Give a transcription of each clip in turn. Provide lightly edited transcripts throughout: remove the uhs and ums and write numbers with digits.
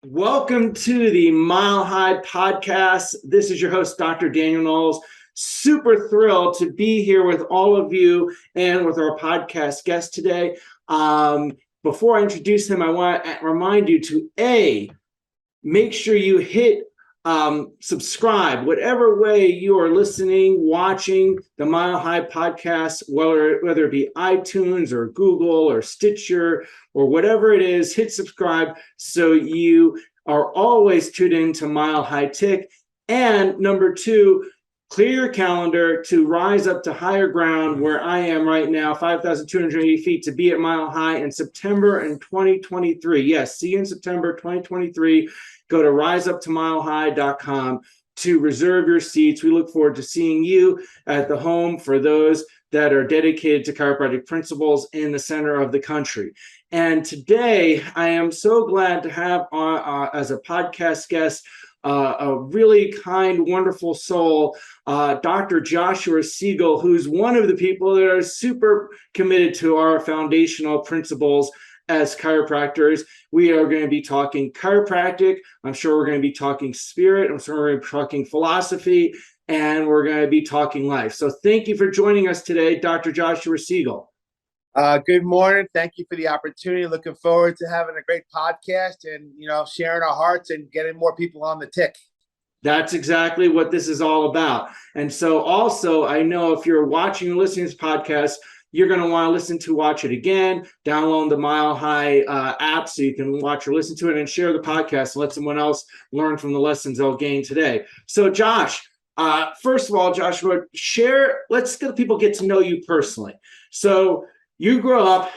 Welcome to the Mile High Podcast. This is your host, Dr. Daniel Knowles. Super thrilled to be here with all of you and with our podcast guest today. Before I introduce him, I want to remind you to make sure you hit subscribe, whatever way you are listening, watching the Mile High Podcast, whether it be iTunes or Google or Stitcher or whatever it is, hit subscribe so you are always tuned into Mile High Tick. And number two, clear your calendar to rise up to higher ground where I am right now, 5,280 feet, to be at Mile High in September in 2023. Yes, see you in September 2023. Go to riseuptomilehigh.com to reserve your seats. We look forward to seeing you at the home for those that are dedicated to chiropractic principles in the center of the country. And today, I am so glad to have as a podcast guest a really kind, wonderful soul, Dr. Joshua Siegel, who's one of the people that are super committed to our foundational principles as chiropractors. We are going to be talking chiropractic. I'm sure we're going to be talking spirit. I'm sure we're going to be talking philosophy, and we're going to be talking life. So thank you for joining us today, Dr. Joshua Siegel. Good morning. Thank you for the opportunity. Looking forward to having a great podcast and, sharing our hearts and getting more people on the tick. That's exactly what this is all about. And so also, I know if you're watching and listening to this podcast, you're going to want to watch it again, download the Mile High app so you can watch or listen to it, and share the podcast and let someone else learn from the lessons they'll gain today. So Josh, first of all, Joshua, let's get people get to know you personally. So you grew up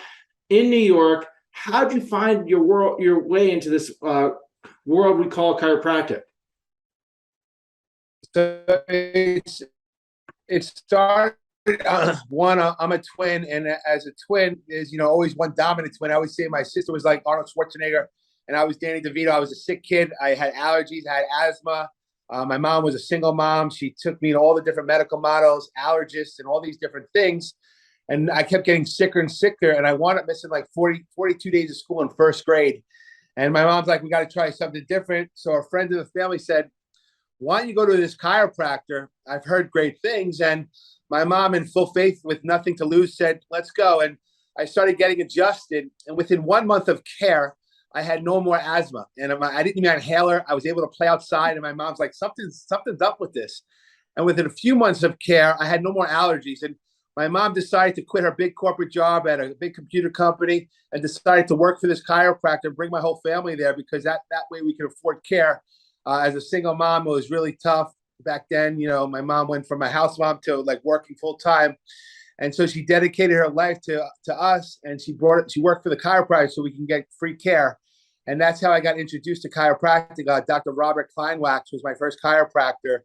in New York. How'd you find your way into this world we call chiropractic? So it started. I'm a twin, and as a twin, there's always one dominant twin. I always say my sister was like Arnold Schwarzenegger, and I was Danny DeVito. I was a sick kid. I had allergies. I had asthma. My mom was a single mom. She took me to all the different medical models, allergists, and all these different things. And I kept getting sicker and sicker, and I wound up missing like 42 days of school in first grade. And my mom's like, we got to try something different. So a friend of the family said, why don't you go to this chiropractor? I've heard great things. And my mom, in full faith with nothing to lose, said, let's go. And I started getting adjusted. And within 1 month of care, I had no more asthma. And I didn't even inhaler. I was able to play outside. And my mom's like, something's up with this. And within a few months of care, I had no more allergies. And my mom decided to quit her big corporate job at a big computer company and decided to work for this chiropractor and bring my whole family there, because that way we could afford care. As a single mom, it was really tough. Back then, my mom went from a house mom to like working full time. And so she dedicated her life to us, and she worked for the chiropractor so we can get free care. And that's how I got introduced to chiropractic. Dr. Robert Kleinwax was my first chiropractor.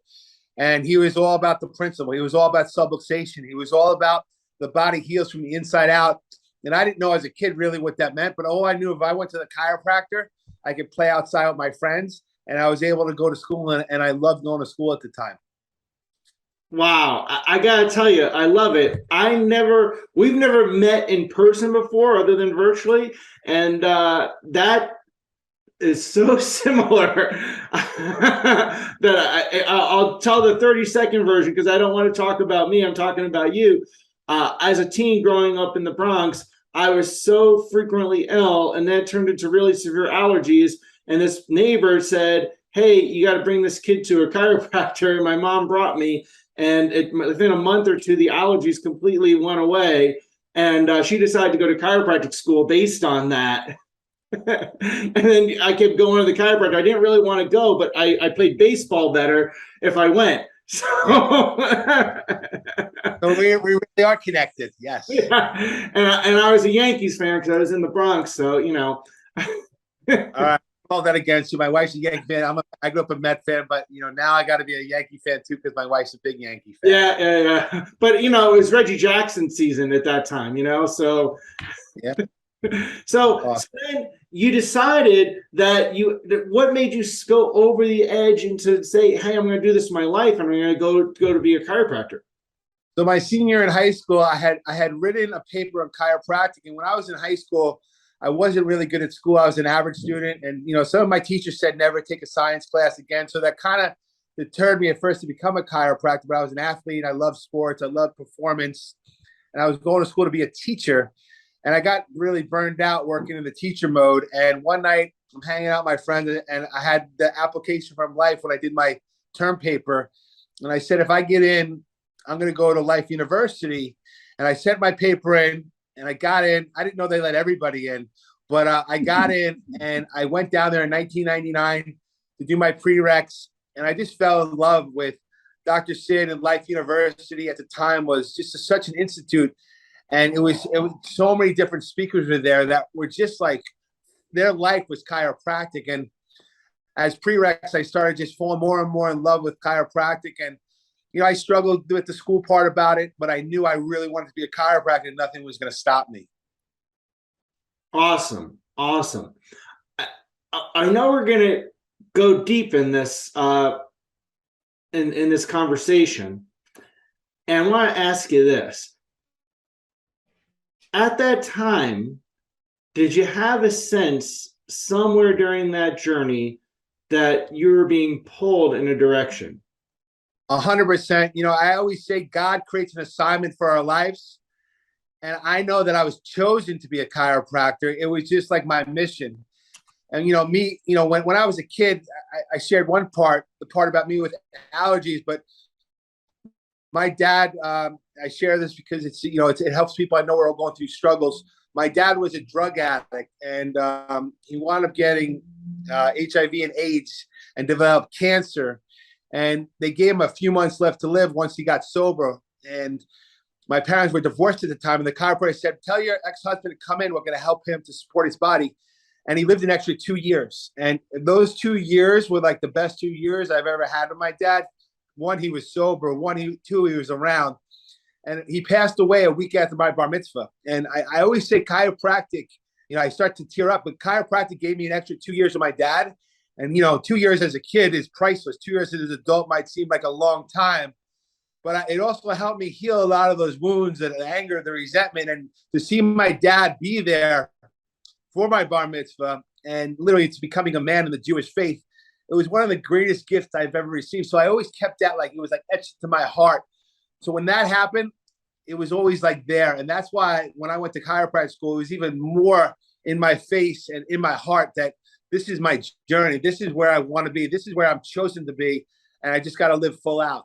And he was all about the principle. He was all about subluxation. He was all about the body heals from the inside out. And I didn't know as a kid really what that meant, but all I knew, if I went to the chiropractor, I could play outside with my friends. And I was able to go to school, and I loved going to school at the time. Wow. I got to tell you, I love it. We've never met in person before other than virtually. And that is so similar that I'll tell the 30-second version because I don't want to talk about me. I'm talking about you. As a teen growing up in the Bronx, I was so frequently ill, and that turned into really severe allergies. And this neighbor said, hey, you got to bring this kid to a chiropractor. And my mom brought me, and within a month or two, the allergies completely went away. And she decided to go to chiropractic school based on that. And then I kept going to the chiropractor. I didn't really want to go, but I played baseball better if I went. So, so we really are connected. Yes. Yeah. And I was a Yankees fan because I was in the Bronx. So, All right. All that against you. My wife's a Yankee fan. I grew up a Met fan, but now I got to be a Yankee fan too because my wife's a big Yankee fan. Yeah. But it was Reggie Jackson season at that time. So yeah. So then you decided what made you go over the edge and to say, hey, I'm going to do this in my life, and I'm going to go to be a chiropractor? So my senior in high school, I had written a paper on chiropractic, and when I was in high school, I wasn't really good at school. I was an average student. And, some of my teachers said never take a science class again. So that kind of deterred me at first to become a chiropractor. But I was an athlete. I love sports. I love performance. And I was going to school to be a teacher. And I got really burned out working in the teacher mode. And one night I'm hanging out with my friend, and I had the application from Life when I did my term paper. And I said, if I get in, I'm going to go to Life University. And I sent my paper in, and I got in. I didn't know they let everybody in, but I got in, and I went down there in 1999 to do my prereqs. And I just fell in love with Dr. Sid, and Life University at the time was just such an institute. And it was so many different speakers were there that were just like, their life was chiropractic. And as prereqs, I started just falling more and more in love with chiropractic. And, I struggled with the school part about it, but I knew I really wanted to be a chiropractor, and nothing was going to stop me. Awesome. Awesome. I know we're going to go deep in this, in this conversation. And I want to ask you this. At that time, did you have a sense somewhere during that journey that you were being pulled in a direction? 100%. I always say God creates an assignment for our lives. And I know that I was chosen to be a chiropractor. It was just like my mission. And, me, when I was a kid, I shared the part about me with allergies, but my dad, I share this because it helps people I know are all going through struggles. My dad was a drug addict, and he wound up getting HIV and AIDS and developed cancer. And they gave him a few months left to live once he got sober. And my parents were divorced at the time. And the chiropractor said, tell your ex-husband to come in. We're going to help him to support his body. And he lived an extra 2 years. And those 2 years were like the best 2 years I've ever had with my dad. One, he was sober. Two, he was around. And he passed away a week after my bar mitzvah. And I always say chiropractic, I start to tear up, but chiropractic gave me an extra 2 years with my dad. And, 2 years as a kid is priceless. 2 years as an adult might seem like a long time, but it also helped me heal a lot of those wounds, the anger, the resentment, and to see my dad be there for my bar mitzvah and literally it's becoming a man in the Jewish faith. It was one of the greatest gifts I've ever received. So I always kept that it was etched to my heart. So when that happened, it was always there. And that's why when I went to chiropractic school, it was even more in my face and in my heart that this is my journey. This is where I want to be. This is where I'm chosen to be. And I just got to live full out.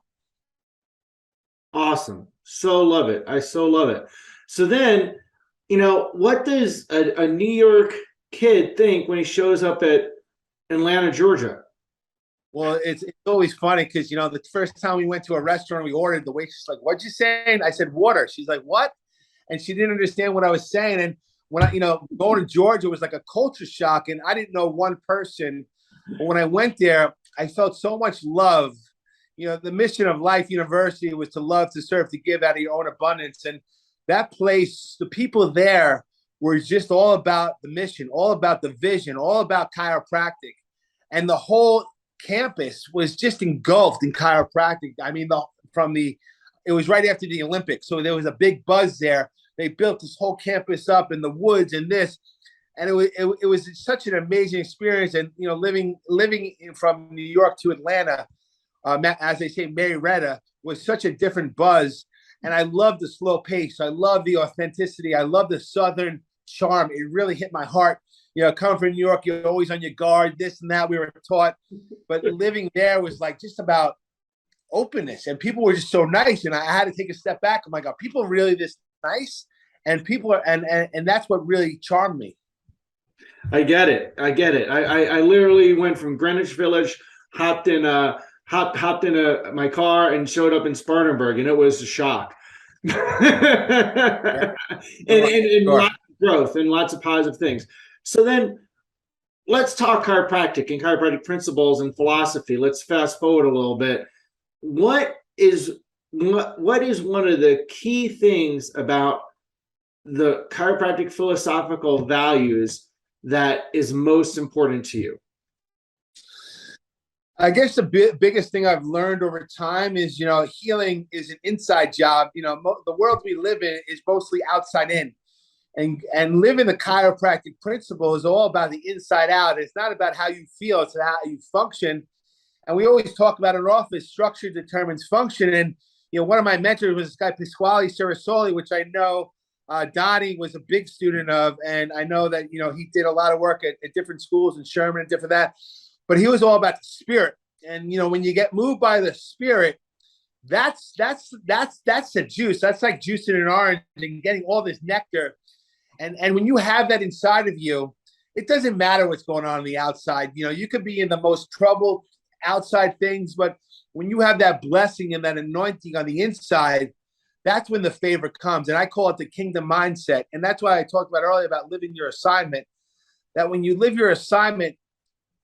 Awesome. So love it. I so love it. So then, what does a New York kid think when he shows up at Atlanta, Georgia? Well, it's always funny because, the first time we went to a restaurant, we ordered, the waitress like, what'd you say? And I said, water. She's like, what? And she didn't understand what I was saying. And when I, going to Georgia was like a culture shock, and I didn't know one person. But when I went there, I felt so much love. The mission of Life University was to love, to serve, to give out of your own abundance. And that place, the people there were just all about the mission, all about the vision, all about chiropractic. And the whole campus was just engulfed in chiropractic. I mean, it was right after the Olympics. So there was a big buzz there. They built this whole campus up in the woods and this, and it was such an amazing experience. And living from New York to Atlanta, as they say, Marietta, was such a different buzz. And I love the slow pace. I love the authenticity. I love the Southern charm. It really hit my heart. Coming from New York, you're always on your guard, this and that, we were taught. But living there was just about openness, and people were just so nice. And I had to take a step back. I'm like, are people really this nice? And people are, and that's what really charmed me. I get it. I literally went from Greenwich Village, hopped in my car and showed up in Spartanburg, and it was a shock. Yeah. and lots of growth and lots of positive things. So then let's talk chiropractic and chiropractic principles and philosophy. Let's fast forward a little bit. What is one of the key things about the chiropractic philosophical values that is most important to you? I guess the biggest thing I've learned over time is, healing is an inside job. The world we live in is mostly outside in. and living the chiropractic principle is all about the inside out. It's not about how you feel, it's how you function. And we always talk about in our office, structure determines function. And one of my mentors was this guy Pasquale Cerasoli, which I know Donnie was a big student of, and I know that he did a lot of work at different schools in Sherman and different that. But he was all about the spirit. And when you get moved by the spirit, that's the juice. That's like juicing an orange and getting all this nectar. And when you have that inside of you, it doesn't matter what's going on the outside. You could be in the most troubled outside things, but when you have that blessing and that anointing on the inside, that's when the favor comes. And I call it the kingdom mindset. And that's why I talked about earlier about living your assignment, that when you live your assignment,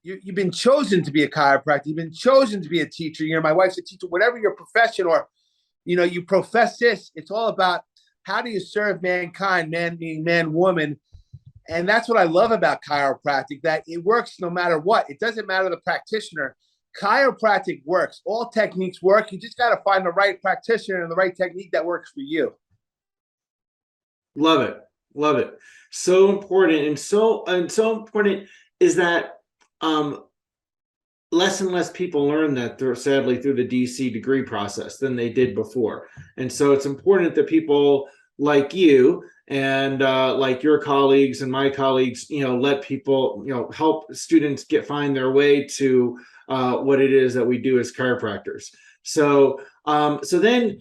you've been chosen to be a chiropractor. You've been chosen to be a teacher. My wife's a teacher, whatever your profession, or, you profess this, it's all about how do you serve mankind, man being man, woman. And that's what I love about chiropractic, that it works no matter what. It doesn't matter the practitioner. Chiropractic works. All techniques work. You just got to find the right practitioner and the right technique that works for you. Love it. Love it. So important. And so important is that less and less people learn that sadly through the DC degree process than they did before. And so it's important that people like you and like your colleagues and my colleagues, let people, help students find their way to what it is that we do as chiropractors. So then,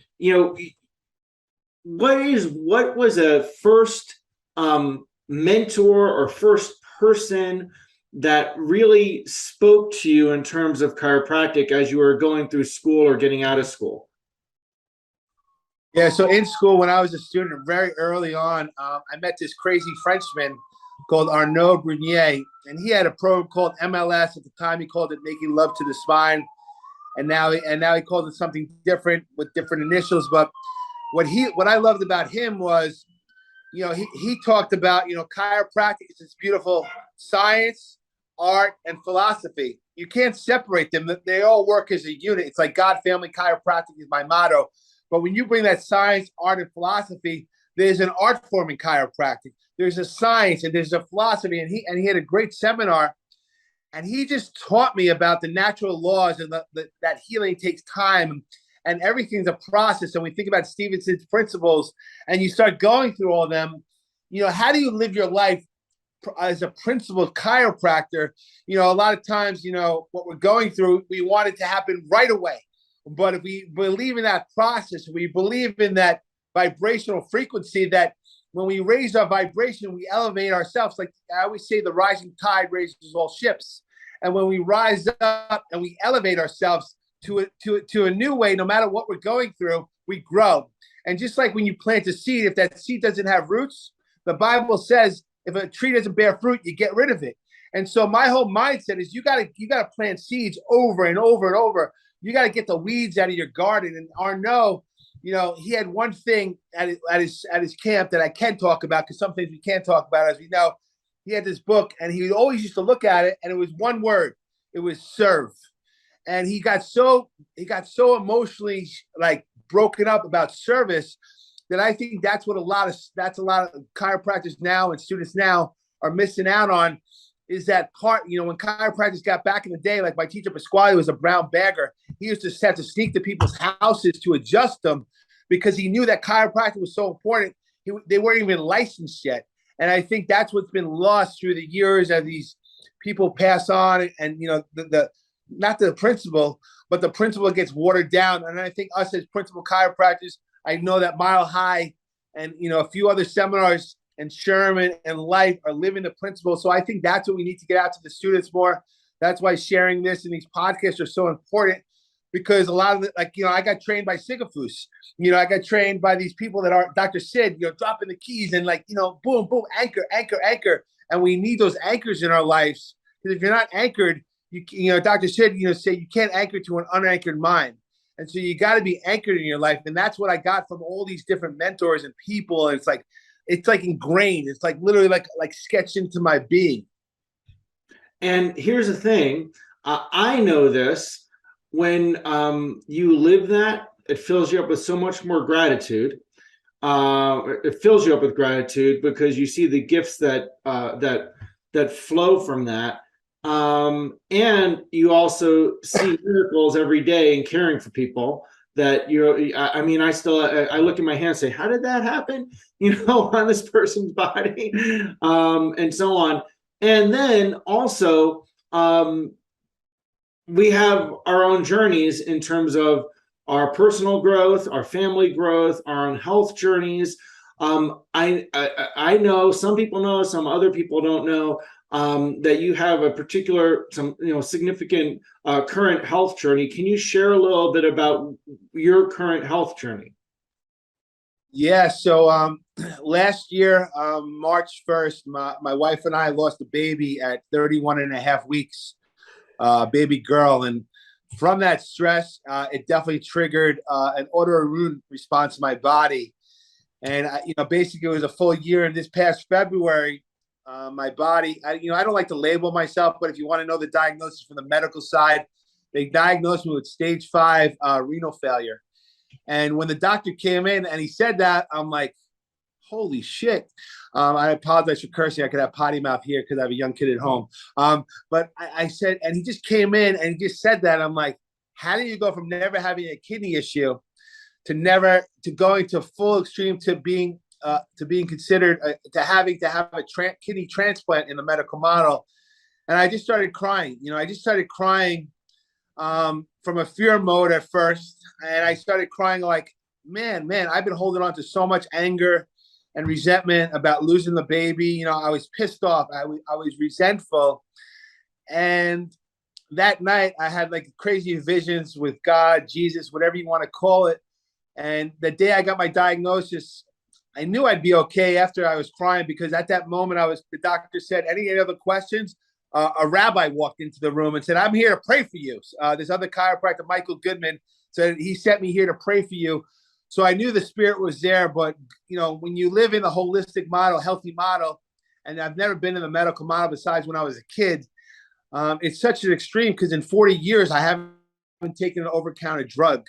what was a first mentor or first person that really spoke to you in terms of chiropractic as you were going through school or getting out of school? Yeah, so in school, when I was a student, very early on, I met this crazy Frenchman called Arnaud Brunier, and he had a program called MLS. At the time, he called it Making Love to the Spine, and now he calls it something different with different initials. But what I loved about him was, he talked about, chiropractic is this beautiful science, art, and philosophy. You can't separate them. They all work as a unit. It's like God, family, chiropractic is my motto. But when you bring that science, art, and philosophy, there's an art form in chiropractic. There's a science and there's a philosophy. And he had a great seminar, and he just taught me about the natural laws and that healing takes time and everything's a process. And we think about Stevenson's principles, and you start going through all of them. How do you live your life as a principled chiropractor? A lot of times, what we're going through, we want it to happen right away. But if we believe in that process, we believe in that vibrational frequency, that when we raise our vibration, we elevate ourselves. Like I always say, the rising tide raises all ships. And when we rise up and we elevate ourselves to a new way, no matter what we're going through, we grow. And just like when you plant a seed, if that seed doesn't have roots, the Bible says if a tree doesn't bear fruit, you get rid of it. And so my whole mindset is you gotta plant seeds over and over and over. You got to get the weeds out of your garden. And Arnaud, he had one thing at his camp that I can talk about, because some things we can't talk about, as we know. He had this book, and he always used to look at it, and it was one word. It was serve. And he got so emotionally like broken up about service that I think that's a lot of chiropractors now and students now are missing out on, is that part. When chiropractors got back in the day, like my teacher Pasquale was a brown bagger. He used to have to sneak to people's houses to adjust them because he knew that chiropractic was so important. They weren't even licensed yet. And I think that's what's been lost through the years as these people pass on, and the not the principle, but the principle gets watered down. And I think us as principal chiropractors, I know that Mile High and a few other seminars and Sherman and Life are living the principle. So I think that's what we need to get out to the students more. That's why sharing this and these podcasts are so important, because a lot of it, I got trained by Siegel. I got trained by these people that are Dr. Sid, dropping the keys and boom, boom, anchor, anchor, anchor. And we need those anchors in our lives, because if you're not anchored, Dr. Sid, say you can't anchor to an unanchored mind. And so you got to be anchored in your life. And that's what I got from all these different mentors and people. And it's like ingrained. It's like literally like sketched into my being. And here's the thing. I know this. When you live that, it fills you up with so much more gratitude. it fills you up with gratitude because you see the gifts that flow from that. And you also see miracles every day in caring for people that I mean, I look at my hand and say, how did that happen? On this person's body, and so on. And then also, we have our own journeys in terms of our personal growth, our family growth, our own health journeys. I know some people know, some other people don't know, that you have a particular, significant current health journey. Can you share a little bit about your current health journey? Yeah. So last year, March 1st, my wife and I lost a baby at 31 and a half weeks, baby girl. And from that stress, it definitely triggered an autoimmune response in my body. And, basically it was a full year. And this past February, my body, I don't like to label myself, but if you want to know the diagnosis from the medical side, they diagnosed me with stage 5 renal failure. And when the doctor came in and he said that, I'm like, holy shit. I apologize for cursing. I could have potty mouth here because I have a young kid at home. But I said, and he just came in and he just said that. I'm like, how do you go from never having a kidney issue to going to full extreme to being considered to having to have a kidney transplant in the medical model? And I just started crying. I just started crying from a fear mode at first. And I started crying like, man, I've been holding on to so much anger and resentment about losing the baby. I was pissed off. I was resentful. And that night I had like crazy visions with God, Jesus, whatever you want to call it. And the day I got my diagnosis, I knew I'd be okay after I was crying, because at that moment the doctor said, any other questions? A rabbi walked into the room and said, I'm here to pray for you. This other chiropractor, Michael Goodman, said he sent me here to pray for you. So I knew the spirit was there. But, when you live in the holistic model, healthy model, and I've never been in the medical model besides when I was a kid, it's such an extreme, because in 40 years, I haven't taken an over-the-counter drug.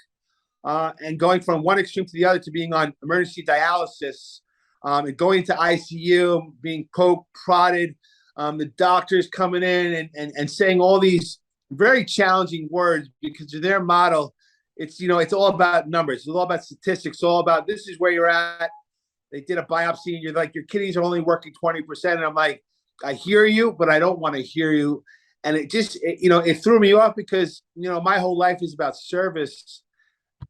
And going from one extreme to the other to being on emergency dialysis, and going to ICU, being poked, prodded, the doctors coming in and saying all these very challenging words, because of their model, it's all about numbers. It's all about statistics. It's all about, this is where you're at. They did a biopsy and you're like, your kidneys are only working 20%. And I'm like, I hear you, but I don't want to hear you. And it threw me off, because, my whole life is about service.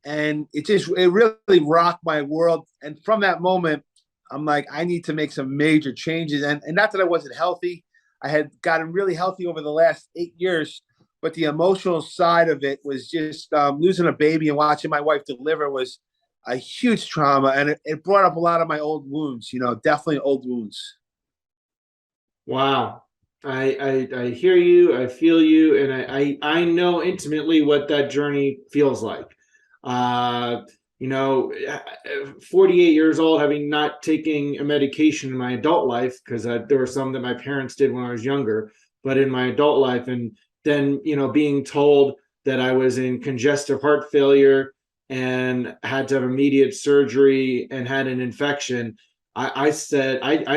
And it really rocked my world. And from that moment, I'm like, I need to make some major changes. And not that I wasn't healthy. I had gotten really healthy over the last 8 years, but the emotional side of it was just losing a baby and watching my wife deliver was a huge trauma. And it brought up a lot of my old wounds, definitely old wounds. Wow. I hear you, I feel you, and I know intimately what that journey feels like. 48 years old, having not taken a medication in my adult life, because there were some that my parents did when I was younger, but in my adult life, and then being told that I was in congestive heart failure and had to have immediate surgery and had an infection. I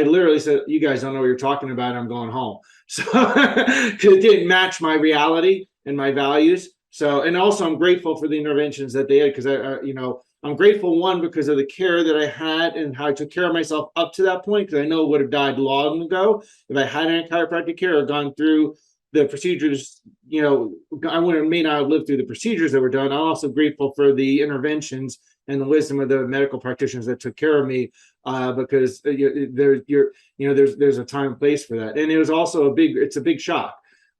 literally said, you guys don't know what you're talking about. I'm going home. So it didn't match my reality and my values. So, and also I'm grateful for the interventions that they had, because I'm grateful, one, because of the care that I had and how I took care of myself up to that point, because I know I would have died long ago if I hadn't had chiropractic care or gone through the procedures. I may not have lived through the procedures that were done. I'm also grateful for the interventions and the wisdom of the medical practitioners that took care of me, because there's a time and place for that. And it was also it's a big shock.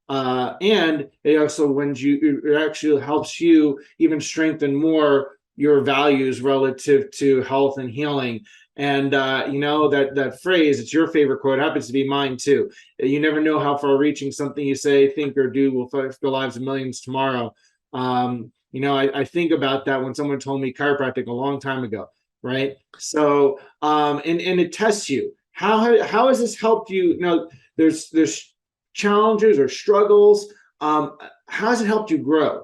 And it also, it actually helps you even strengthen more your values relative to health and healing. And that phrase, it's your favorite quote, happens to be mine too. You never know how far reaching something you say, think, or do will affect the lives of millions tomorrow. I think about that when someone told me chiropractic a long time ago, right? So and it tests you. How has this helped you? There's challenges or struggles. How has it helped you grow?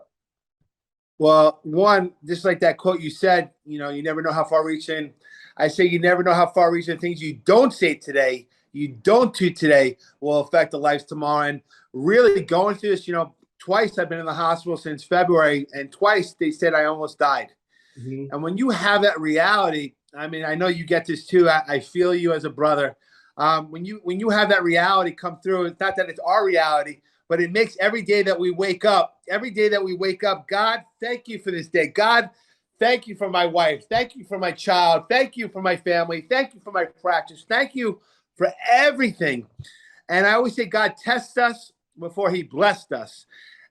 Well, one, just like that quote you said, you never know how far reaching I say you never know how far reaching the things you don't say today, you don't do today will affect the lives tomorrow. And really going through this, twice I've been in the hospital since February, and twice they said I almost died. Mm-hmm. And when you have that reality, I mean, I know you get this too. I feel you as a brother. When you have that reality come through, it's not that it's our reality, but it makes every day that we wake up, God, thank you for this day. God, thank you for my wife. Thank you for my child. Thank you for my family. Thank you for my practice. Thank you for everything. And I always say, God tests us before he blessed us.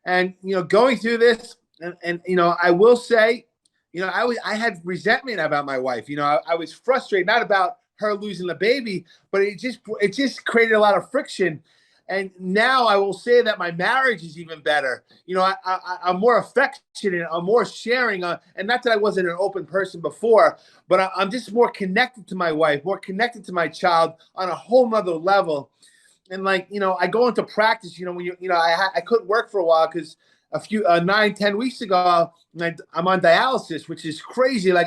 And, going through this, and I will say, I had resentment about my wife. I was frustrated, not about her losing the baby, but it just created a lot of friction. And now I will say that my marriage is even better. I'm more affectionate, I'm more sharing, and not that I wasn't an open person before, but I'm just more connected to my wife, more connected to my child on a whole nother level. And I go into practice, I couldn't work for a while because a few 9-10 weeks ago, I'm on dialysis, which is crazy. I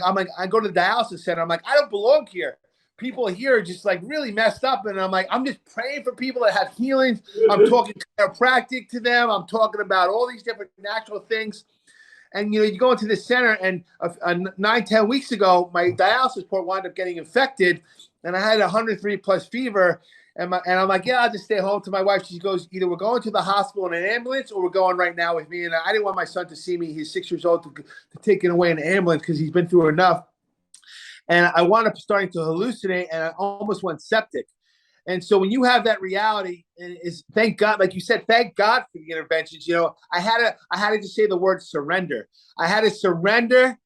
go to the dialysis center, I'm like, I don't belong here. People here are just really messed up, and I'm like, I'm just praying for people that have healings. I'm talking chiropractic to them, I'm talking about all these different natural things. And you go into the center, and 9-10 weeks ago, my dialysis port wound up getting infected, and I had 103 plus fever. And I'm like, yeah, I'll just stay home. To my wife, she goes, either we're going to the hospital in an ambulance, or we're going right now with me. And I didn't want my son to see me. He's 6 years old, to take it away in an ambulance because he's been through enough. And I wound up starting to hallucinate, and I almost went septic. And so when you have that reality, and is thank God, like you said, thank God for the interventions. I had to just say the word surrender. I had to surrender,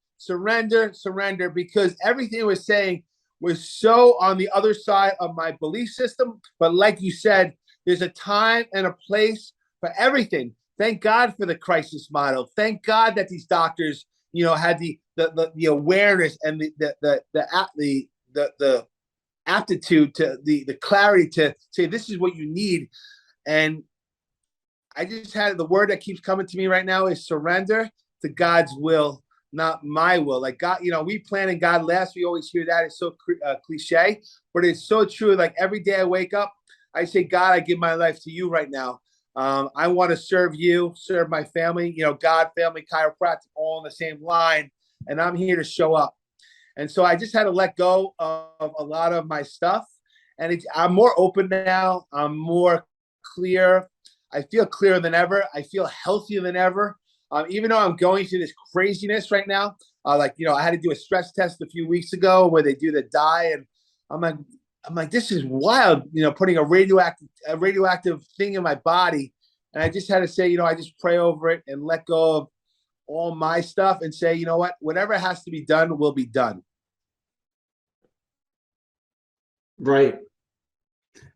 because everything it was saying was so on the other side of my belief system. But like you said, there's a time and a place for everything. Thank God for the crisis model. Thank God that these doctors, had the awareness and the aptitude to the clarity to say this is what you need. And I just had the word that keeps coming to me right now is surrender to God's will, not my will. Like God, we plan in God last. We always hear that. It's so cliche, but it's so true. Like every day I wake up, I say, God, I give my life to you right now. I want to serve you, serve my family, God, family, chiropractic, all in the same line. And I'm here to show up. And so I just had to let go of a lot of my stuff. And I'm more open now. I'm more clear. I feel clearer than ever. I feel healthier than ever. Even though I'm going through this craziness right now, I had to do a stress test a few weeks ago where they do the dye, and I'm like, this is wild. Putting a radioactive thing in my body, and I just had to say, I just pray over it and let go of all my stuff and say, you know what, whatever has to be done will be done. Right.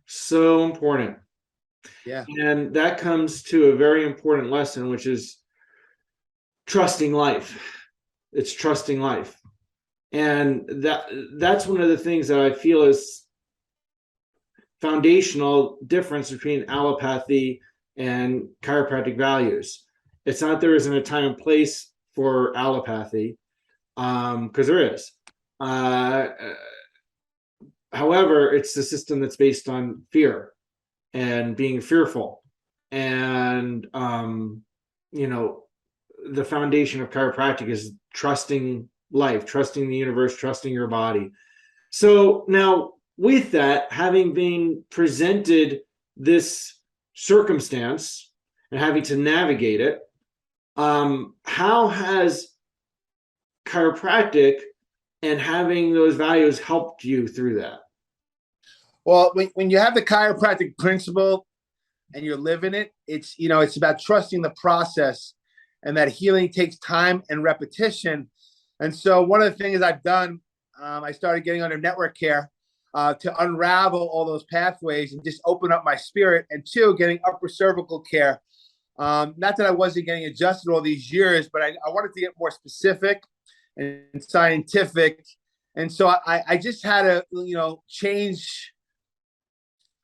So important. Yeah. And that comes to a very important lesson, which is trusting life. It's trusting life. And that's one of the things that I feel is foundational difference between allopathy and chiropractic values. It's not there isn't a time and place for allopathy, because there is. However, it's the system that's based on fear and being fearful. And, the foundation of chiropractic is trusting life, trusting the universe, trusting your body. So now, with that, having been presented this circumstance and having to navigate it, how has chiropractic and having those values helped you through that? Well, when you have the chiropractic principle and you're living it, it's about trusting the process, and that healing takes time and repetition. And so one of the things I've done, I started getting under network care to unravel all those pathways and just open up my spirit. And two, getting upper cervical care. Not that I wasn't getting adjusted all these years, but I wanted to get more specific and scientific. And so I just had to, change.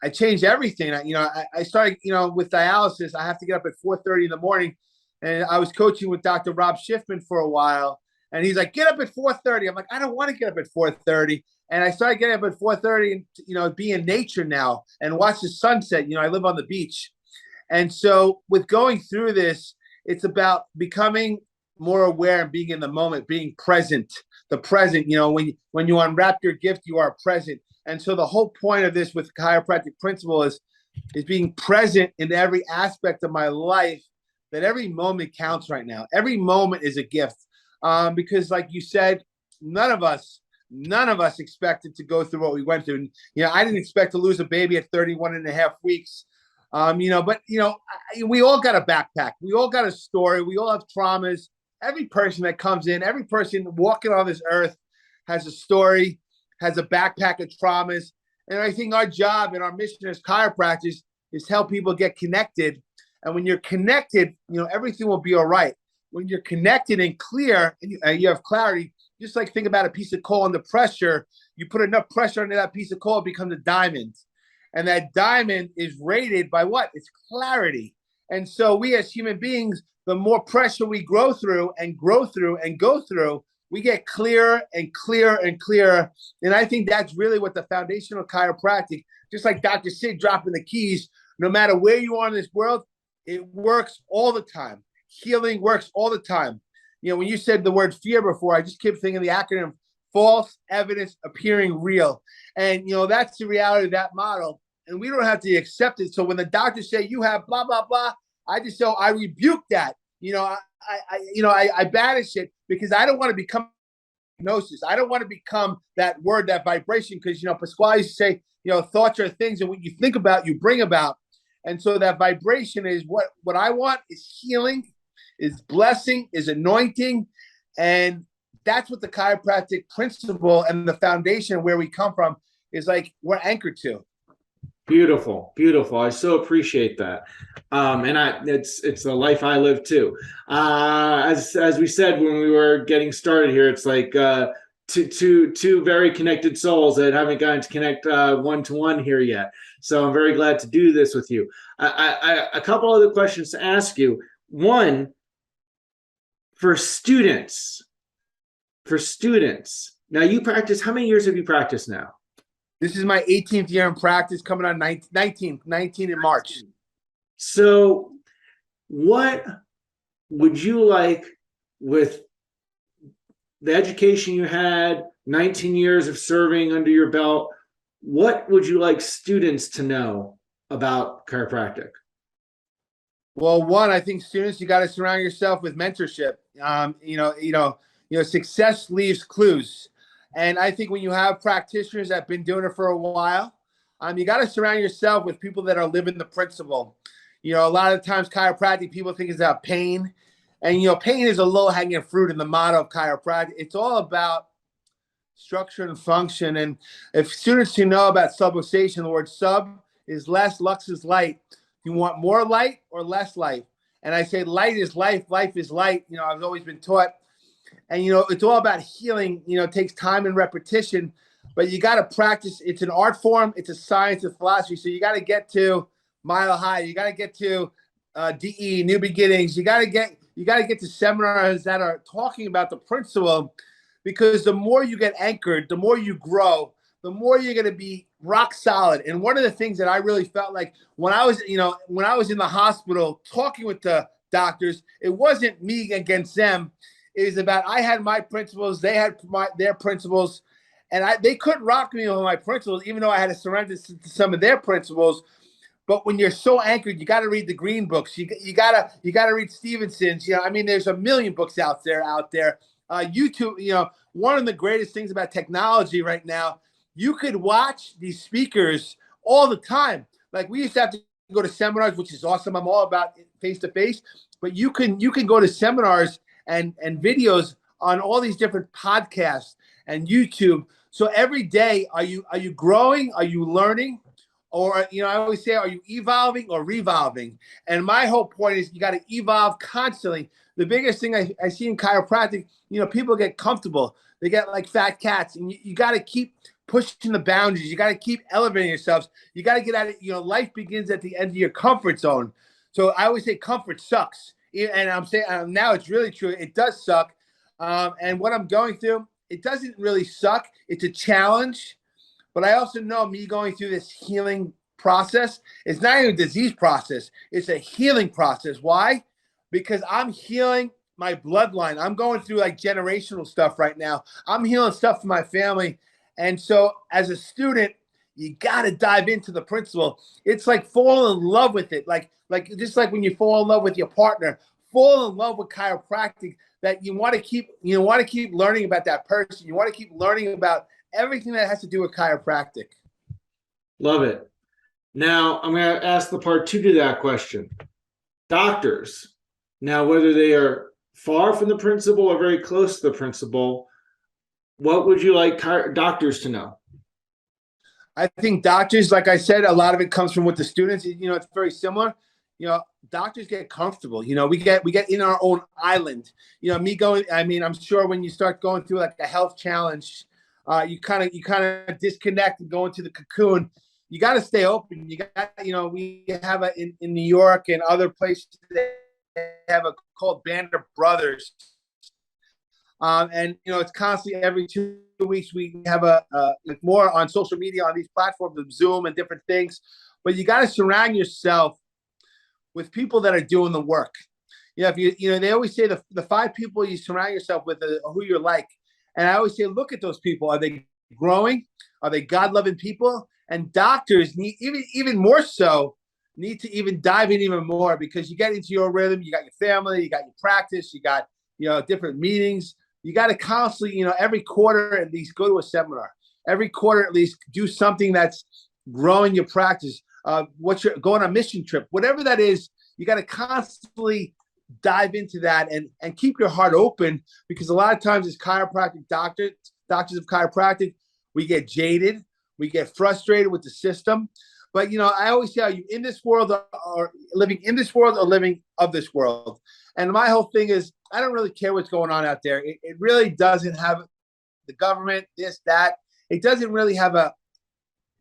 I changed everything. I started, with dialysis. I have to get up at 4:30 in the morning, and I was coaching with Dr. Rob Schiffman for a while, and he's like, "Get up at 4:30." I'm like, "I don't want to get up at 4:30." And I started getting up at 4:30 and, be in nature now and watch the sunset. I live on the beach. And so with going through this, it's about becoming more aware and being in the moment, being present, the present. When you unwrap your gift, you are present. And so the whole point of this with chiropractic principle is being present in every aspect of my life, that every moment counts right now. Every moment is a gift. Because like you said, none of us expected to go through what we went through. And, I didn't expect to lose a baby at 31 and a half weeks. But we all got a backpack. We all got a story. We all have traumas. Every person that comes in, every person walking on this earth has a story, has a backpack of traumas. And I think our job and our mission as chiropractors is help people get connected. And when you're connected, everything will be all right. When you're connected and clear, and you have clarity, just like think about a piece of coal under pressure. You put enough pressure under that piece of coal, it becomes a diamond. And that diamond is rated by what? It's clarity. And so we as human beings, the more pressure we grow through and go through, we get clearer and clearer and clearer. And I think that's really what the foundational chiropractic, just like Dr. Sid dropping the keys, no matter where you are in this world, it works all the time. Healing works all the time. When you said the word fear before, I just kept thinking the acronym false evidence appearing real. And, that's the reality of that model. And we don't have to accept it. So when the doctors say you have blah, blah, blah, I just say, I rebuke that. I banish it because I don't want to become hypnosis. I don't want to become that word, that vibration, because, Pasquale used to say, thoughts are things, and what you think about, you bring about. And so that vibration is what I want is healing, is blessing, is anointing. And that's what the chiropractic principle and the foundation where we come from is like we're anchored to. Beautiful, beautiful. I so appreciate that. And it's the life I live too. As we said when we were getting started here, it's like two very connected souls that haven't gotten to connect one to one here yet. So I'm very glad to do this with you. A couple other questions to ask you. One, for students. Now you practice. How many years have you practiced now? This is my 18th year in practice, coming on 19 in March. So what would you like with the education you had, 19 years of serving under your belt? What would you like students to know about chiropractic? Well, one, I think students, you got to surround yourself with mentorship. Success leaves clues. And I think when you have practitioners that have been doing it for a while, you got to surround yourself with people that are living the principle. A lot of times chiropractic, people think it's about pain. And, pain is a low-hanging fruit in the motto of chiropractic. It's all about structure and function. And if students who know about subluxation, the word sub is less, lux is light. You want more light or less light? And I say light is life, life is light. I've always been taught. And, it's all about healing. It takes time and repetition, but you got to practice. It's an art form. It's a science of philosophy. So you got to get to Mile High. You got to get to DE, New Beginnings. You got to get to seminars that are talking about the principle, because the more you get anchored, the more you grow, the more you're going to be rock solid. And one of the things that I really felt like when I was in the hospital talking with the doctors, it wasn't me against them. It was about I had my principles, they had their principles, and they couldn't rock me on my principles, even though I had to surrender to some of their principles. But when you're so anchored, you got to read the green books. You gotta read Stevenson's. There's a million books out there. YouTube. One of the greatest things about technology right now, you could watch these speakers all the time. Like we used to have to go to seminars, which is awesome. I'm all about face to face, but you can go to seminars and videos on all these different podcasts and YouTube. So every day, are you growing? Are you learning? Or, I always say, are you evolving or revolving? And my whole point is you got to evolve constantly. The biggest thing I see in chiropractic, people get comfortable. They get like fat cats, and you got to keep pushing the boundaries. You got to keep elevating yourselves. You got to get out of, life begins at the end of your comfort zone. So I always say comfort sucks. And I'm saying now it's really true. It does suck. And what I'm going through, it doesn't really suck. It's a challenge, but I also know me going through this healing process. It's not even a disease process. It's a healing process. Why? Because I'm healing my bloodline. I'm going through like generational stuff right now. I'm healing stuff for my family. And so as a student, you got to dive into the principle. It's like fall in love with it. Like just like when you fall in love with your partner, fall in love with chiropractic, that you want to keep learning about that person. You want to keep learning about everything that has to do with chiropractic. Love it. Now, I'm going to ask the part two to that question. Doctors, now, whether they are far from the principal or very close to the principal, what would you like doctors to know? I think doctors, like I said, a lot of it comes from with the students. It's very similar. Doctors get comfortable. We get in our own island. I'm sure when you start going through like a health challenge, you kind of disconnect and go into the cocoon. You got to stay open. We have in New York and other places, they have a called Band of Brothers. It's constantly every 2 weeks we have a more on social media on these platforms of Zoom and different things. But you got to surround yourself with people that are doing the work. They always say the 5 people you surround yourself with are who you're like. And I always say, look at those people. Are they growing? Are they God-loving people? And doctors need even more so need to even dive in even more, because you get into your rhythm. You got your family, you got your practice, you got different meetings. You got to constantly, every quarter at least go to a seminar. Every quarter at least do something that's growing your practice. What you're going on a mission trip, whatever that is, you got to constantly dive into that and keep your heart open, because a lot of times as chiropractic doctors of chiropractic, we get jaded, we get frustrated with the system. But I always say, are you in this world or living in this world or living of this world? And my whole thing is, I don't really care what's going on out there. It really doesn't have the government, this, that. It doesn't really have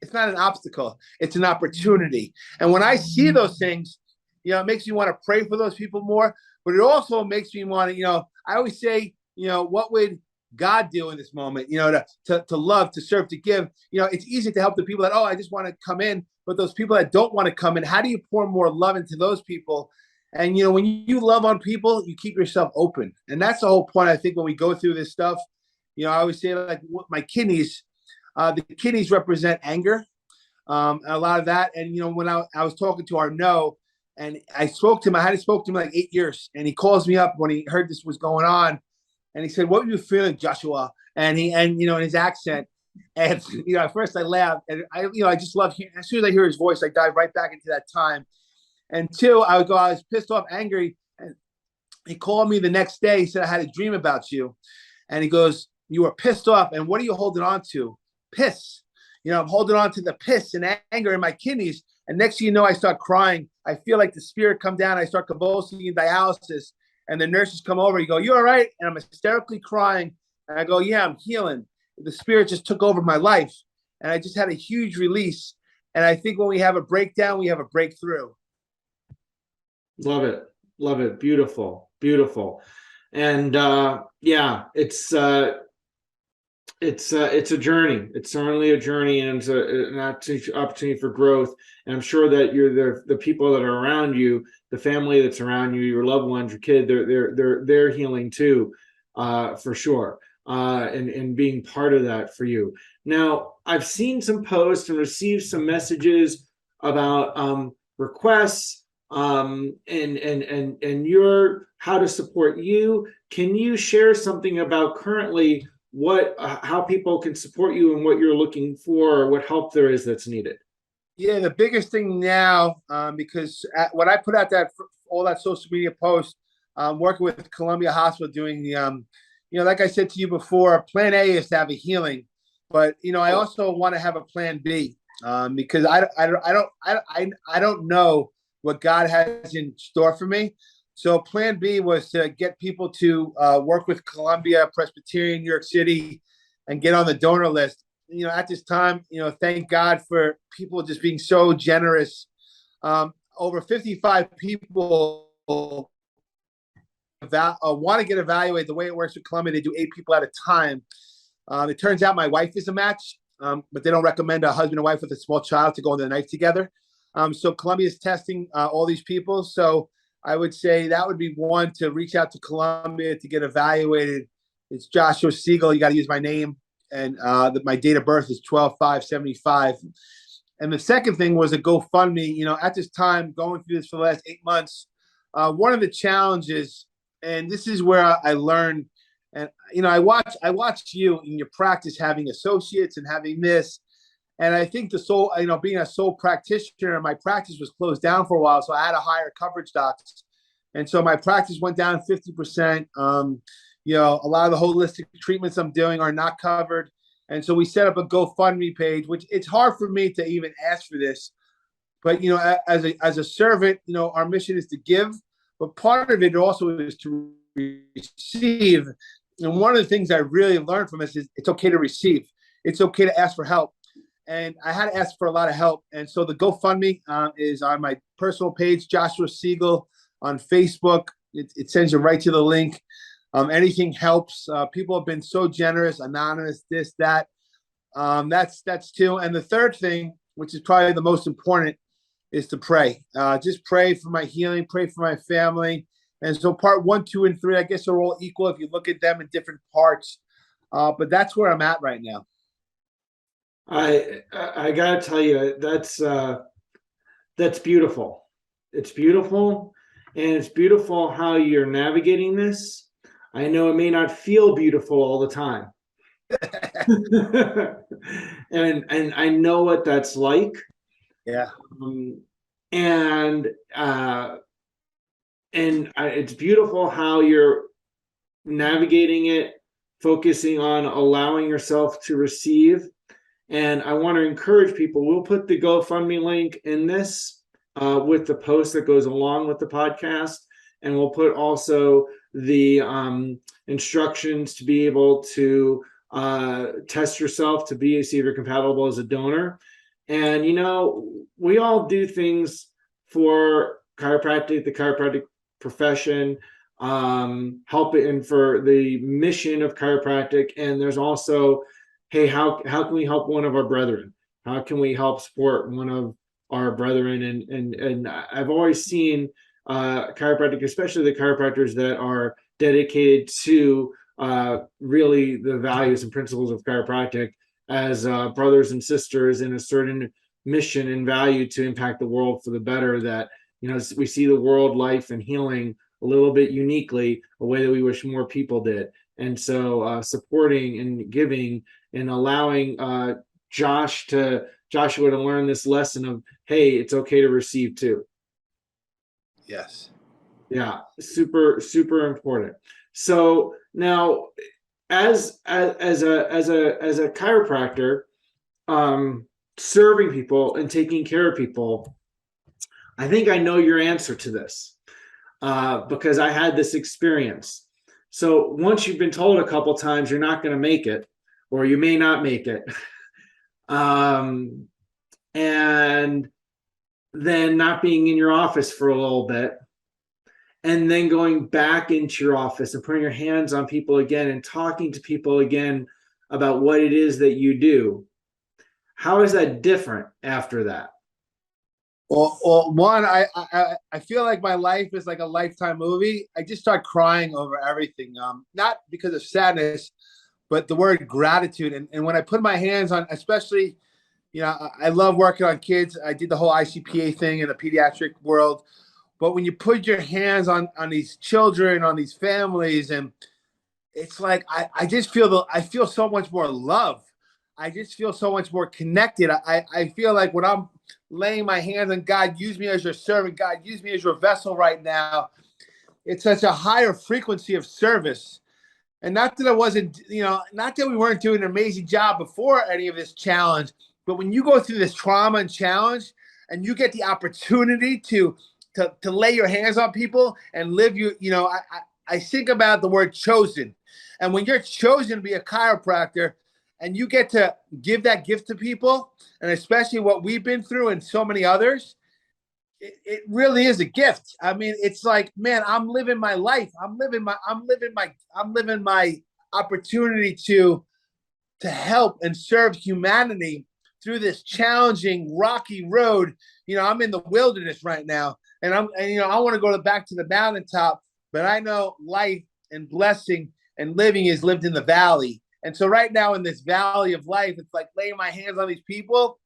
it's not an obstacle. It's an opportunity. And when I see those things, it makes me want to pray for those people more. But it also makes me want to, I always say, what would God do in this moment, to love, to serve, to give. It's easy to help the people that, I just want to come in. But those people that don't want to come in, how do you pour more love into those people? And, when you love on people, you keep yourself open. And that's the whole point, I think, when we go through this stuff. I always say, like, my kidneys, the kidneys represent anger, a lot of that. And, when I was talking to Arnaud, and I spoke to him, I hadn't spoken to him like 8 years. And he calls me up when he heard this was going on. And he said, what were you feeling, Joshua? And in his accent. And, at first I laughed. And I just love hearing, as soon as I hear his voice, I dive right back into that time. And 2, I was pissed off, angry. And he called me the next day. He said, I had a dream about you. And he goes, you were pissed off. And what are you holding on to? Piss. I'm holding on to the piss and anger in my kidneys. And next thing you know, I start crying. I feel like the spirit come down. I start convulsing in dialysis. And the nurses come over. You go, you all right? And I'm hysterically crying. And I go, yeah, I'm healing. The spirit just took over my life. And I just had a huge release. And I think when we have a breakdown, we have a breakthrough. Love it. Love it. Beautiful. Beautiful. And it's a journey. It's certainly a journey, and it's an opportunity for growth. And I'm sure that the people that are around you, the family that's around you, your loved ones, your kid, they're healing too, for sure. And being part of that for you. Now, I've seen some posts and received some messages about requests and your how to support you. Can you share something about currently how people can support you and what you're looking for, or what help there is that's needed? Yeah, the biggest thing now, because when I put out all that social media posts, working with Columbia Hospital, doing the, like I said to you before, plan A is to have a healing, but I also want to have a plan B, because I don't know what God has in store for me. So plan B was to get people to work with Columbia Presbyterian, New York City, and get on the donor list. At this time, thank God for people just being so generous. Over 55 people want to get evaluated. The way it works with Columbia, they do 8 people at a time. It turns out my wife is a match, but they don't recommend a husband and wife with a small child to go on the knife together. So Columbia is testing all these people. So I would say that would be one, to reach out to Columbia to get evaluated. It's Joshua Siegel. You got to use my name, and my date of birth is 12/5/75. And the second thing was a GoFundMe. At this time, going through this for the last 8 months, one of the challenges, and this is where I learned, and I watched you in your practice having associates and having this, and I think being a sole practitioner, my practice was closed down for a while, so I had to hire coverage docs, and so my practice went down 50%. A lot of the holistic treatments I'm doing are not covered. And so we set up a GoFundMe page, which it's hard for me to even ask for this. But, as a servant, our mission is to give, but part of it also is to receive. And one of the things I really learned from this is it's okay to receive. It's okay to ask for help. And I had to ask for a lot of help. And so the GoFundMe is on my personal page, Joshua Siegel, on Facebook. It sends you right to the link. Anything helps. People have been so generous, anonymous, this, that. That's two. And the third thing, which is probably the most important, is to pray. Just pray for my healing, pray for my family. And so part 1, 2, and 3, I guess are all equal if you look at them in different parts. But that's where I'm at right now. I gotta tell you, that's beautiful. It's beautiful, and it's beautiful how you're navigating this. I know it may not feel beautiful all the time. and I know what that's like. Yeah. It's beautiful how you're navigating it, focusing on allowing yourself to receive. And I want to encourage people, we'll put the GoFundMe link in this with the post that goes along with the podcast. And we'll put also the instructions to be able to test yourself to see if you're compatible as a donor. And, we all do things for chiropractic, the chiropractic profession, helping and for the mission of chiropractic. And there's also, hey, how can we help one of our brethren? How can we help support one of our brethren? And I've always seen chiropractic, especially the chiropractors that are dedicated to really the values and principles of chiropractic, as brothers and sisters in a certain mission and value to impact the world for the better. That we see the world, life, and healing a little bit uniquely, a way that we wish more people did. And so supporting and giving and allowing Joshua to learn this lesson of, hey, it's okay to receive too. Yes. Yeah, super, super important. So now, as a chiropractor, serving people and taking care of people, I think I know your answer to this because I had this experience. So once you've been told a couple times you're not going to make it, or you may not make it, and then not being in your office for a little bit, and then going back into your office and putting your hands on people again and talking to people again about what it is that you do. How is that different after that? Well, one, I feel like my life is like a Lifetime movie. I just start crying over everything, not because of sadness, but the word gratitude. And when I put my hands on, especially, I love working on kids. I did the whole ICPA thing in the pediatric world. But when you put your hands on these children, on these families, and it's like I just feel I feel so much more love. I just feel so much more connected. I feel like when I'm laying my hands on God, use me as your servant, God, use me as your vessel right now. It's such a higher frequency of service. And not that I wasn't, not that we weren't doing an amazing job before any of this challenge, but when you go through this trauma and challenge and you get the opportunity to lay your hands on people and live I think about the word chosen. And when you're chosen to be a chiropractor and you get to give that gift to people, and especially what we've been through and so many others, it really is a gift. I mean, it's like, man, I'm living my life. I'm living my opportunity to to help and serve humanity through this challenging, rocky road. I'm in the wilderness right now, and I want to go back to the mountaintop, but I know life and blessing and living is lived in the valley. And so right now in this valley of life, it's like laying my hands on these people.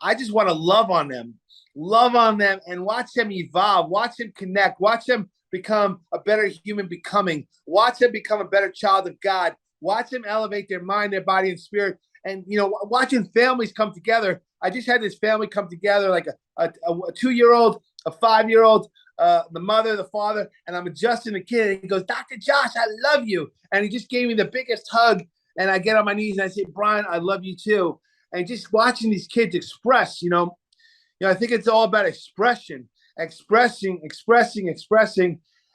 I just want to love on them and watch them evolve, watch them connect, watch them become a better human becoming, watch them become a better child of God, watch them elevate their mind, their body, and spirit. And, watching families come together. I just had this family come together, like a 2-year-old, a 5-year-old, the mother, the father, and I'm adjusting the kid. And he goes, Dr. Josh, I love you. And he just gave me the biggest hug. And I get on my knees and I say, Brian, I love you too. And just watching these kids express, I think it's all about expression, expressing.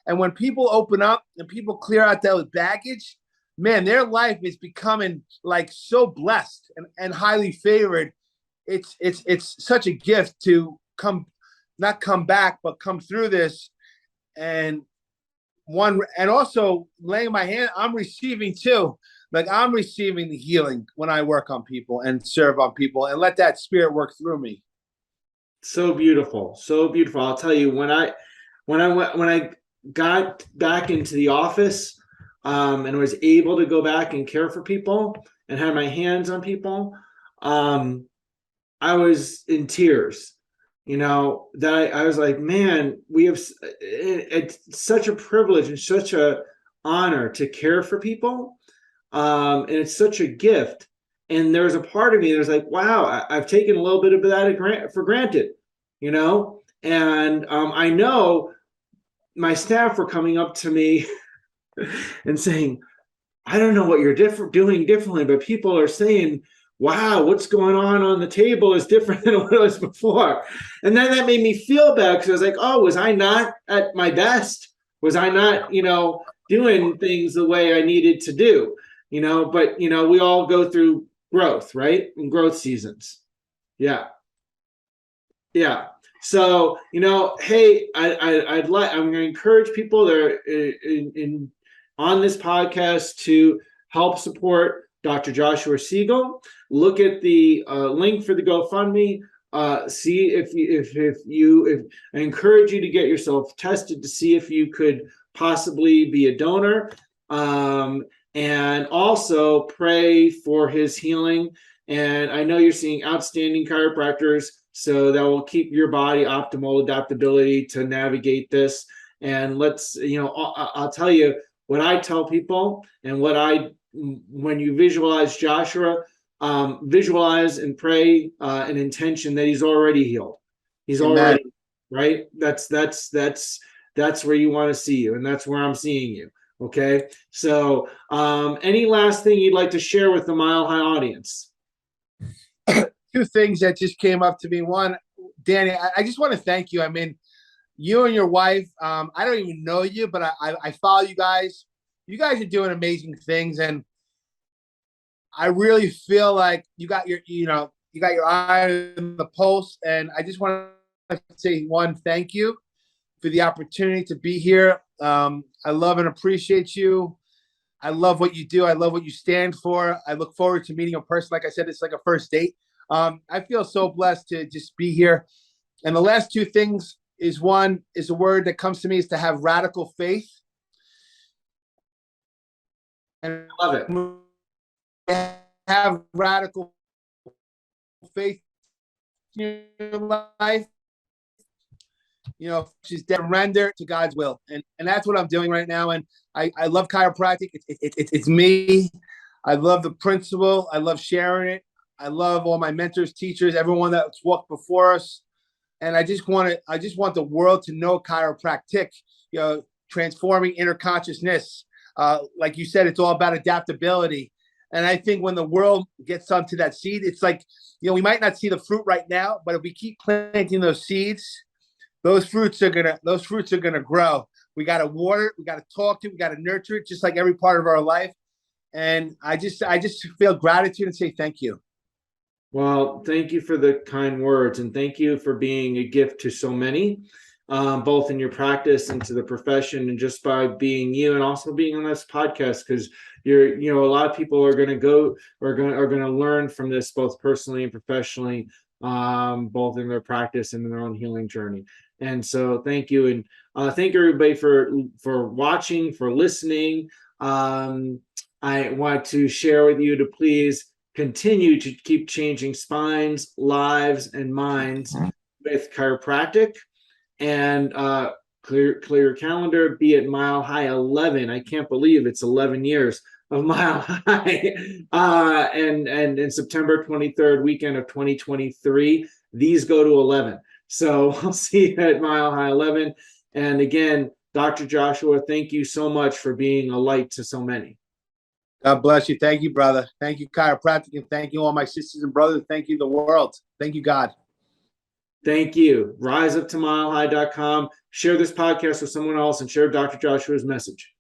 And when people open up and people clear out that baggage, man, their life is becoming like so blessed and highly favored. It's such a gift to not come back, but come through this. And also laying my hand, I'm receiving too. Like I'm receiving the healing when I work on people and serve on people and let that spirit work through me. So beautiful. So beautiful. I'll tell you, when I got back into the office, and was able to go back and care for people and had my hands on people, I was in tears, that I was like, man, it's such a privilege and such a honor to care for people. And it's such a gift. And there's a part of me that's like, wow, I've taken a little bit of that for granted, and I know my staff were coming up to me and saying, I don't know what you're doing differently, but people are saying, wow, what's going on the table is different than what it was before. And then that made me feel bad because I was like, oh, was I not at my best? Was I not, doing things the way I needed to do? But, we all go through growth, right? And growth seasons. Yeah. Yeah. So, hey, I'm going to encourage people that are on this podcast to help support Dr. Joshua Siegel. Look at the link for the GoFundMe. See if I encourage you to get yourself tested to see if you could possibly be a donor, and also pray for his healing. And I know you're seeing outstanding chiropractors, so that will keep your body optimal adaptability to navigate this. And I'll tell you what I tell people, and when you visualize Joshua, visualize and pray an intention that he's already healed. He's Amen. Already right. That's where you want to see you, and that's where I'm seeing you. Okay. So, any last thing you'd like to share with the Mile High audience? Two things that just came up to me. One, Danny, I just want to thank you. I mean, you and your wife, I don't even know you, but I follow you guys. You guys are doing amazing things, and I really feel like you got your eye on the pulse. And I just want to say, one, thank you for the opportunity to be here. I love and appreciate you. I love what you do. I love what you stand for. I look forward to meeting a person. Like I said, it's like a first date. I feel so blessed to just be here. And the last two things is, one is a word that comes to me is to have radical faith. And I love it. Have radical faith in your life. Just surrender to God's will. And that's what I'm doing right now. And I love chiropractic. It's me. I love the principle. I love sharing it. I love all my mentors, teachers, everyone that's walked before us. And I just want the world to know chiropractic, transforming inner consciousness. Like you said, it's all about adaptability. And I think when the world gets onto that seed, it's like, we might not see the fruit right now, but if we keep planting those seeds, those fruits are gonna grow. We got to water it, we got to talk to it, we got to nurture it, just like every part of our life. And I just feel gratitude and say thank you. Well, thank you for the kind words, and thank you for being a gift to so many. both in your practice and to the profession, and just by being you, and also being on this podcast, because a lot of people are going to learn from this, both personally and professionally, both in their practice and in their own healing journey. And so thank you. And thank everybody for watching, for listening. I want to share with you to please continue to keep changing spines, lives, and minds with chiropractic. And clear your calendar, be at Mile High 11. I can't believe it's 11 years of Mile High. And in September 23rd weekend of 2023, these go to 11. So we'll see you at Mile High 11. And again, Dr. Joshua, thank you so much for being a light to so many. God bless you. Thank you, brother. Thank you, chiropractic, and thank you, all my sisters and brothers. Thank you, the world. Thank you, God. Thank you. RiseUpToMileHigh.com. Share this podcast with someone else and share Dr. Joshua's message.